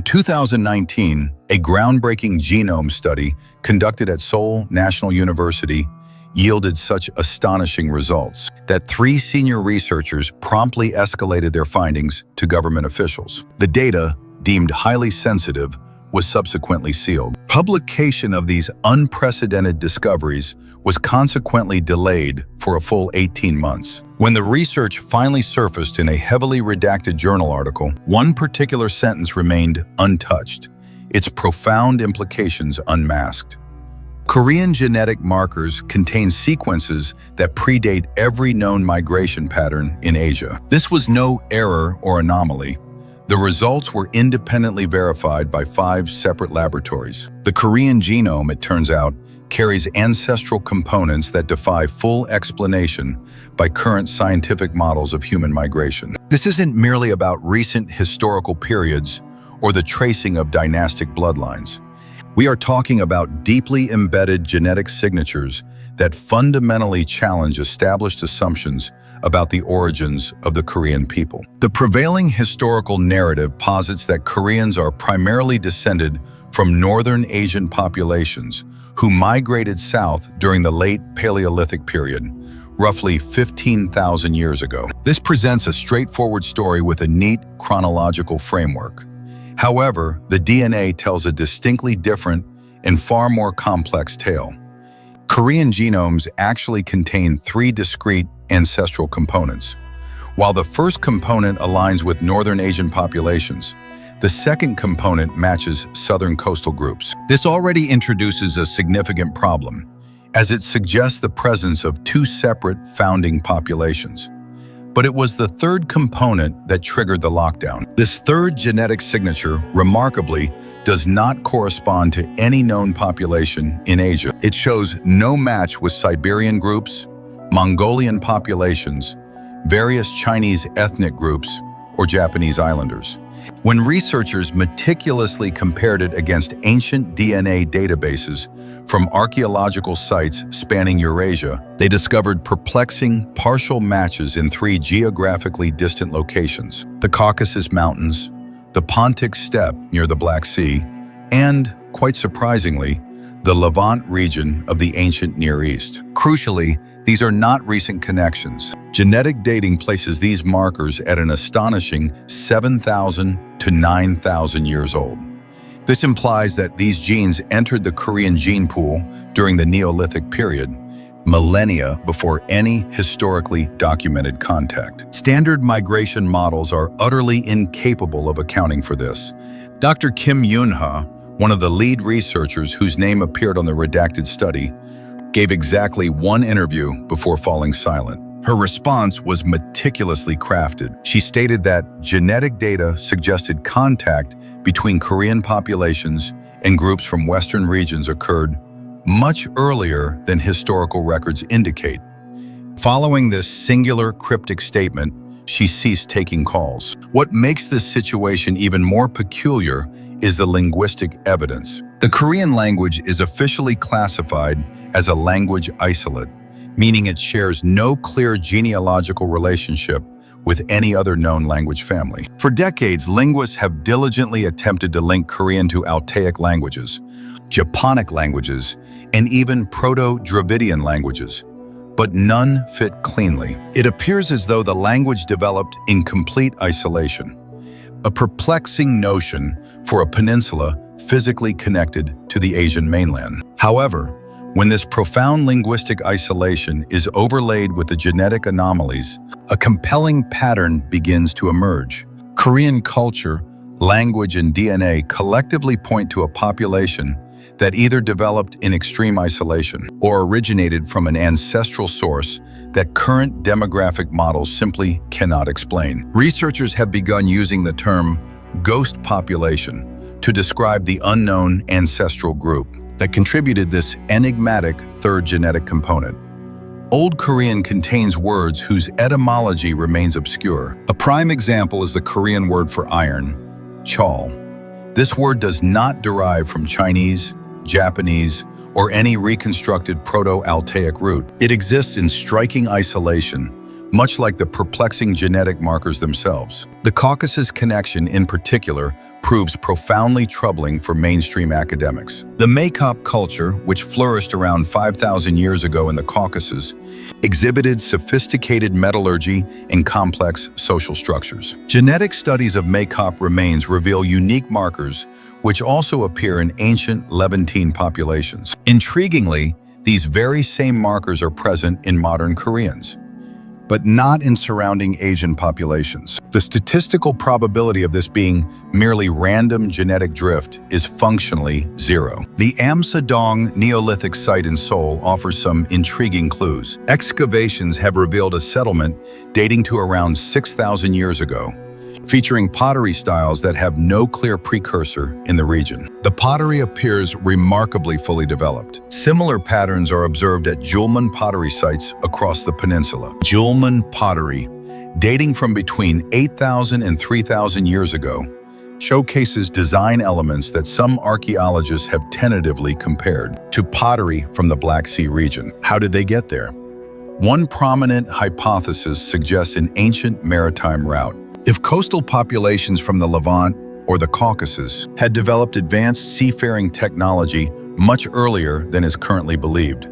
In 2019, a groundbreaking genome study conducted at Seoul National University yielded such astonishing results that 3 senior researchers promptly escalated their findings to government officials. The data, deemed highly sensitive, was subsequently sealed. Publication of these unprecedented discoveries was consequently delayed for a full 18 months. When the research finally surfaced in a heavily redacted journal article, one particular sentence remained untouched, its profound implications unmasked. Korean genetic markers contain sequences that predate every known migration pattern in Asia. This was no error or anomaly. The results were independently verified by 5 separate laboratories. The Korean genome, it turns out, carries ancestral components that defy full explanation by current scientific models of human migration. This isn't merely about recent historical periods or the tracing of dynastic bloodlines. We are talking about deeply embedded genetic signatures that fundamentally challenge established assumptions about the origins of the Korean people. The prevailing historical narrative posits that Koreans are primarily descended from northern Asian populations who migrated south during the late Paleolithic period, roughly 15,000 years ago. This presents a straightforward story with a neat chronological framework. However, the DNA tells a distinctly different and far more complex tale. Korean genomes actually contain 3 discrete ancestral components. While the first component aligns with northern Asian populations, the second component matches southern coastal groups. This already introduces a significant problem, as it suggests the presence of 2 separate founding populations. But it was the third component that triggered the lockdown. This third genetic signature, remarkably, does not correspond to any known population in Asia. It shows no match with Siberian groups, Mongolian populations, various Chinese ethnic groups, or Japanese islanders. When researchers meticulously compared it against ancient DNA databases from archaeological sites spanning Eurasia, they discovered perplexing partial matches in 3 geographically distant locations: the Caucasus Mountains, the Pontic Steppe near the Black Sea, and, quite surprisingly, the Levant region of the ancient Near East. Crucially, these are not recent connections. Genetic dating places these markers at an astonishing 7,000 to 9,000 years old. This implies that these genes entered the Korean gene pool during the Neolithic period, millennia before any historically documented contact. Standard migration models are utterly incapable of accounting for this. Dr. Kim Yoon-ha, one of the lead researchers whose name appeared on the redacted study, gave exactly 1 interview before falling silent. Her response was meticulously crafted. She stated that genetic data suggested contact between Korean populations and groups from Western regions occurred much earlier than historical records indicate. Following this singular cryptic statement, she ceased taking calls. What makes this situation even more peculiar is the linguistic evidence. The Korean language is officially classified as a language isolate, meaning it shares no clear genealogical relationship with any other known language family. For decades, linguists have diligently attempted to link Korean to Altaic languages, Japonic languages, and even Proto-Dravidian languages, but none fit cleanly. It appears as though the language developed in complete isolation, a perplexing notion for a peninsula physically connected to the Asian mainland. However, when this profound linguistic isolation is overlaid with the genetic anomalies, a compelling pattern begins to emerge. Korean culture, language, and DNA collectively point to a population that either developed in extreme isolation or originated from an ancestral source that current demographic models simply cannot explain. Researchers have begun using the term ghost population to describe the unknown ancestral group that contributed this enigmatic third genetic component. Old Korean contains words whose etymology remains obscure. A prime example is the Korean word for iron, chol. This word does not derive from Chinese, Japanese, or any reconstructed Proto-Altaic root. It exists in striking isolation, much like the perplexing genetic markers themselves. The Caucasus connection, in particular, proves profoundly troubling for mainstream academics. The Makop culture, which flourished around 5,000 years ago in the Caucasus, exhibited sophisticated metallurgy and complex social structures. Genetic studies of Makop remains reveal unique markers which also appear in ancient Levantine populations. Intriguingly, these very same markers are present in modern Koreans, but not in surrounding Asian populations. The statistical probability of this being merely random genetic drift is functionally zero. The Amsadong Neolithic site in Seoul offers some intriguing clues. Excavations have revealed a settlement dating to around 6,000 years ago, featuring pottery styles that have no clear precursor in the region. The pottery appears remarkably fully developed. Similar patterns are observed at Julmun pottery sites across the peninsula. Julmun pottery, dating from between 8,000 and 3,000 years ago, showcases design elements that some archaeologists have tentatively compared to pottery from the Black Sea region. How did they get there? One prominent hypothesis suggests an ancient maritime route. If coastal populations from the Levant or the Caucasus had developed advanced seafaring technology much earlier than is currently believed,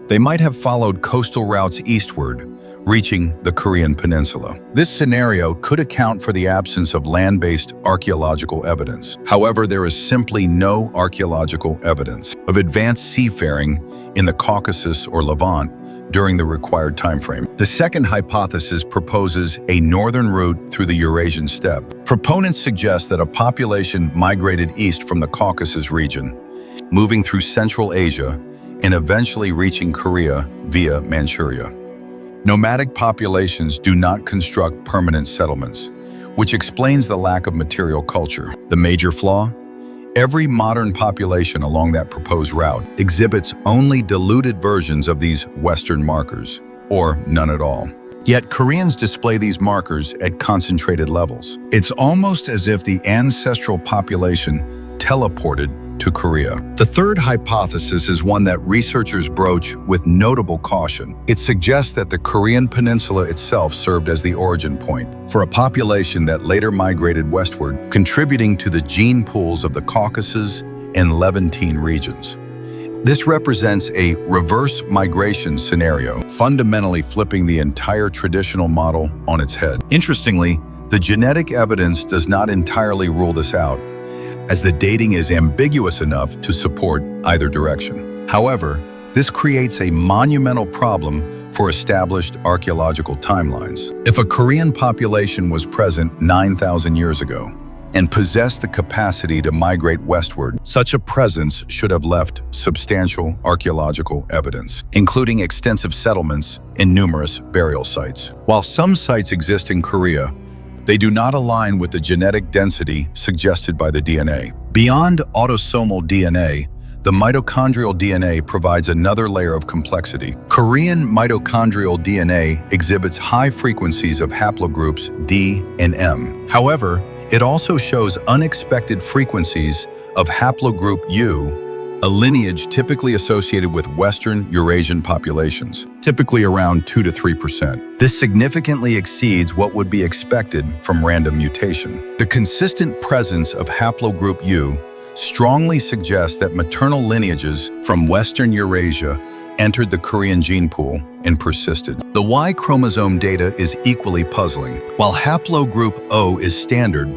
they might have followed coastal routes eastward, reaching the Korean peninsula. This scenario could account for the absence of land-based archaeological evidence. However, there is simply no archaeological evidence of advanced seafaring in the Caucasus or Levant during the required timeframe. The second hypothesis proposes a northern route through the Eurasian steppe. Proponents suggest that a population migrated east from the Caucasus region, moving through Central Asia and eventually reaching Korea via Manchuria. Nomadic populations do not construct permanent settlements, which explains the lack of material culture. The major flaw? Every modern population along that proposed route exhibits only diluted versions of these Western markers, or none at all. Yet Koreans display these markers at concentrated levels. It's almost as if the ancestral population teleported to Korea. The third hypothesis is one that researchers broach with notable caution. It suggests that the Korean peninsula itself served as the origin point for a population that later migrated westward, contributing to the gene pools of the Caucasus and Levantine regions. This represents a reverse migration scenario, fundamentally flipping the entire traditional model on its head. Interestingly, the genetic evidence does not entirely rule this out, as the dating is ambiguous enough to support either direction. However, this creates a monumental problem for established archaeological timelines. If a Korean population was present 9,000 years ago and possessed the capacity to migrate westward, such a presence should have left substantial archaeological evidence, including extensive settlements and numerous burial sites. While some sites exist in Korea, they do not align with the genetic density suggested by the DNA. Beyond autosomal DNA, the mitochondrial DNA provides another layer of complexity. Korean mitochondrial DNA exhibits high frequencies of haplogroups D and M. However, it also shows unexpected frequencies of haplogroup U, a lineage typically associated with Western Eurasian populations, typically around 2 to 3%. This significantly exceeds what would be expected from random mutation. The consistent presence of haplogroup U strongly suggests that maternal lineages from Western Eurasia entered the Korean gene pool and persisted. The Y chromosome data is equally puzzling. While haplogroup O is standard,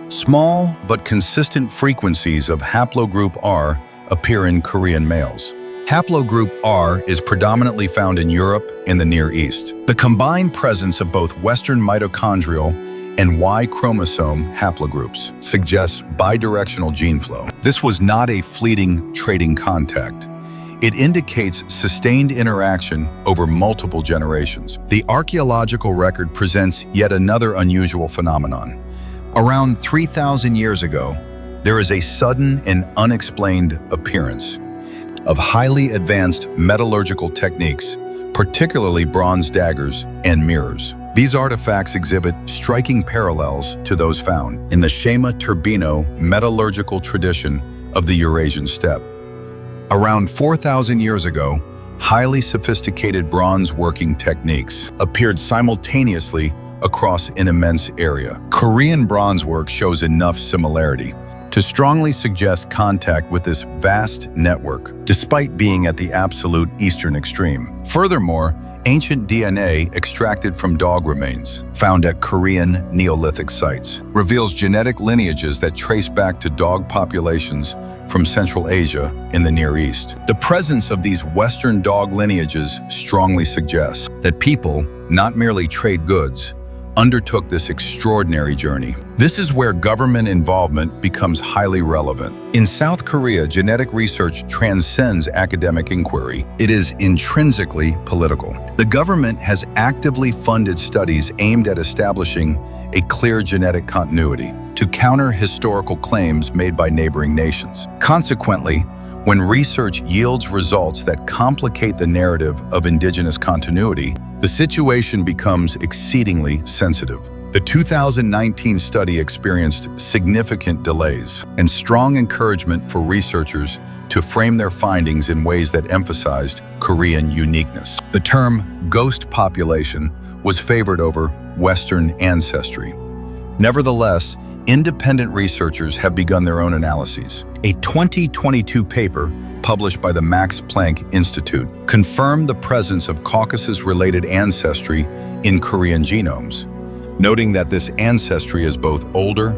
small but consistent frequencies of haplogroup R appear in Korean males. Haplogroup R is predominantly found in Europe and the Near East. The combined presence of both Western mitochondrial and Y chromosome haplogroups suggests bidirectional gene flow. This was not a fleeting trading contact. It indicates sustained interaction over multiple generations. The archaeological record presents yet another unusual phenomenon. Around 3,000 years ago, there is a sudden and unexplained appearance of highly advanced metallurgical techniques, particularly bronze daggers and mirrors. These artifacts exhibit striking parallels to those found in the Seima-Turbino metallurgical tradition of the Eurasian steppe. Around 4,000 years ago, highly sophisticated bronze working techniques appeared simultaneously across an immense area. Korean bronze work shows enough similarity to strongly suggest contact with this vast network, despite being at the absolute eastern extreme. Furthermore, ancient DNA extracted from dog remains, found at Korean Neolithic sites, reveals genetic lineages that trace back to dog populations from Central Asia in the Near East. The presence of these Western dog lineages strongly suggests that people, not merely trade goods, undertook this extraordinary journey. This is where government involvement becomes highly relevant. In South Korea, genetic research transcends academic inquiry. It is intrinsically political. The government has actively funded studies aimed at establishing a clear genetic continuity to counter historical claims made by neighboring nations. Consequently, when research yields results that complicate the narrative of indigenous continuity, the situation becomes exceedingly sensitive. The 2019 study experienced significant delays and strong encouragement for researchers to frame their findings in ways that emphasized Korean uniqueness. The term ghost population was favored over Western ancestry. Nevertheless, independent researchers have begun their own analyses. A 2022 paper published by the Max Planck Institute confirmed the presence of Caucasus-related ancestry in Korean genomes, noting that this ancestry is both older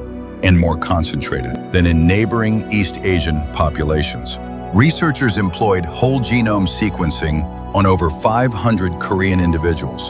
and more concentrated than in neighboring East Asian populations. Researchers employed whole genome sequencing on over 500 Korean individuals,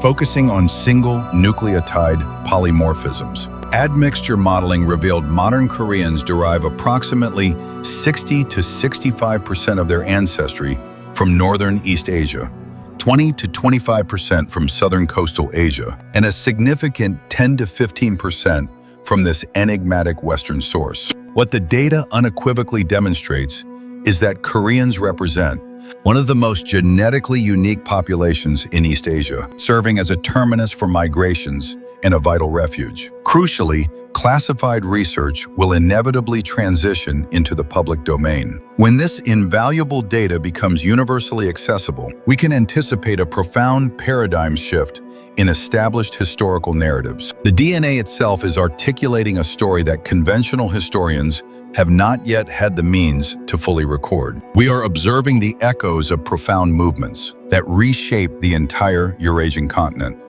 focusing on single nucleotide polymorphisms. Admixture modeling revealed modern Koreans derive approximately 60 to 65% of their ancestry from northern East Asia, 20 to 25% from southern coastal Asia, and a significant 10 to 15% from this enigmatic Western source. What the data unequivocally demonstrates is that Koreans represent one of the most genetically unique populations in East Asia, serving as a terminus for migrations and a vital refuge. Crucially, classified research will inevitably transition into the public domain. When this invaluable data becomes universally accessible, we can anticipate a profound paradigm shift in established historical narratives. The DNA itself is articulating a story that conventional historians have not yet had the means to fully record. We are observing the echoes of profound movements that reshape the entire Eurasian continent.